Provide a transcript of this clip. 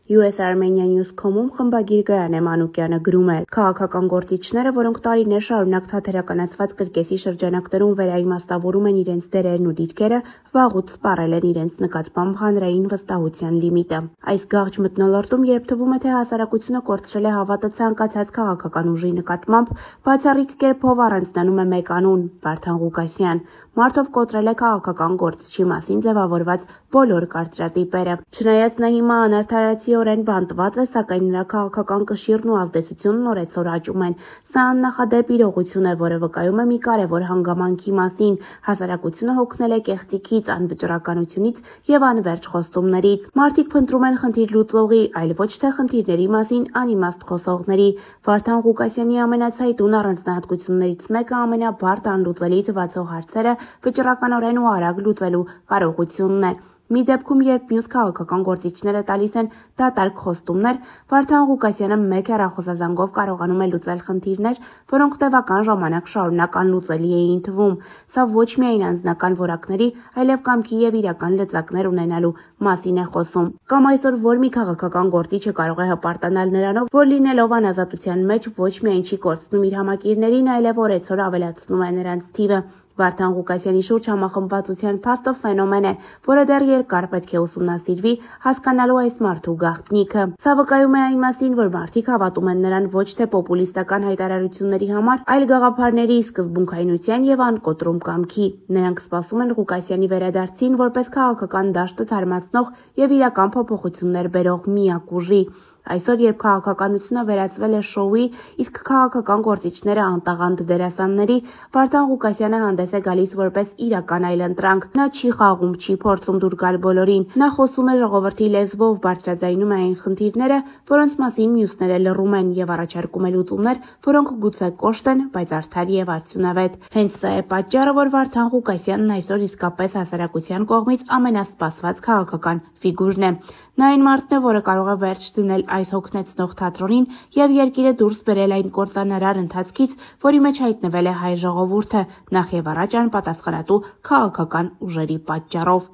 US Armenia News.com-ում խմբագիր Գայանե Մանուկյանը գրում է. «Քաղաքական գործիչները, որոնք տարիներ շարունակ թատերականացված կրկեսի շրջանակներում վերաիմաստավորում են իրենց դերերն ու դիրքերը, վաղուց սպառել են իրենց նկատմամբ հանրային վստահության լիմիտը։ Այս գաղջ մթնոլորտում, երբ թվում է, թե հասարակությունը կորցրել է հավատը ցանկացած քաղաքական ուժի նկատմամբ, բացառիկ կերպով առանձնանում է մեկ անուն՝ Վարդան Ղուկասյան, մարդով կոտրել է քաղաքական գործչի մասին ձևավորված բոլոր կարծրատիպերը։ Չնայած նա հիմա անարդարացիորեն բանտված է, սակայն նրա քաղաքական կշիռն ու ազդեցությունն օրեցօր աճում են։ Սա աննախադեպ իրողություն է, որը վկայում է մի կարևոր հանգամանքի մասին՝ հասարակությունը հոգնել է կեղծիքից, անվճռականությունից եւ անվերջ խոստումներից։ Մարդիկ փնտրում են խնդիր լուծողի, այլ ոչ թե խնդիրների մասին անիմաստ խոսողների։ Վարդան Ղուկասյանի ամենացայտուն առանձնահատկություններից մեկը ամենաբարդ անլուծելի թվացող հարցերը վճռականորեն ու արագ լուծելու կարողությունն է։ Մի դեպքում, երբ մյուս քաղաքական գործիչները տալիս են դատարկ խոստումներ, Վարդան Ղուկասյանը մեկ հեռախոսազանգով կարողանում է լուծել խնդիրներ, որոնք տևական ժամանակ շարունակ անլուծելի էին թվում։ Սա ոչ միայն անձնական որակների, այլև կամքի եւ իրական լծակներ ունենալու մասին է խոսում։ Կամ այսօր որ մի քաղաքական գործիչը կարող է հպարտանալ նրանով, որ լինելով անազատության մեջ ոչ միայն չի կորցնում իր համակիրներին, այլև օրեցօր ավելացնում է նրանց թիվը։ Վարդան Ղուկասյանի շուրջ համախմբվածության փաստը ֆենոմեն է, որը դեռ երկար պետք է ուսումնասիրվի հասկանալու այս մարդու գաղտնիքը։ Սա վկայում է այն մասին, որ մարդիկ հավատում են նրան ոչ թե պոպուլիստական հայտարարությունների համար, այլ գաղափարների, սկզբունքայնության եւ անկոտրում կամքի։ Նրանք սպասում են Ղուկասյանի վերադարձին որպես քաղաքական դաշտը թարմացնող եւ իրական փոփոխություններ բերող միակ ուժի։ Այսօր, երբ քաղաքականությունը վերածվել է շոուի, իսկ քաղաքական գործիչները անտաղանդ դերասանների, Վարդան Ղուկասյանը հանդես է գալիս որպես իրական այլընտրանք։ Նա չի խաղում, չի փորձում դուր գալ բոլորին։ Նա խոսում է ժողովրդի լեզվով, բարձրաձայնում է այն խնդիրները, որոնց մասին մյուսները լռում են, եւ առաջարկում է լուծումներ, որոնք գուցե կոշտ են, բայց արդար եւ արդյունավետ։ Հենց սա է պատճառը, որ Վարդան Ղուկասյանն այսօր իսկապես հասարակության կողմից ամենասպասված քաղաքական ֆիգուրն է։ Նա այն մարդն է, որը կարող է վերջ դնել այս հոգնեցնող թատրոնին եւ երկիրը դուրս բերել այն կործանարար ընթացքից, որի մեջ հայտնվել է հայ ժողովուրդը, նախ եւ առաջ անպատասխանատու քաղաքական ուժերի պատճառով։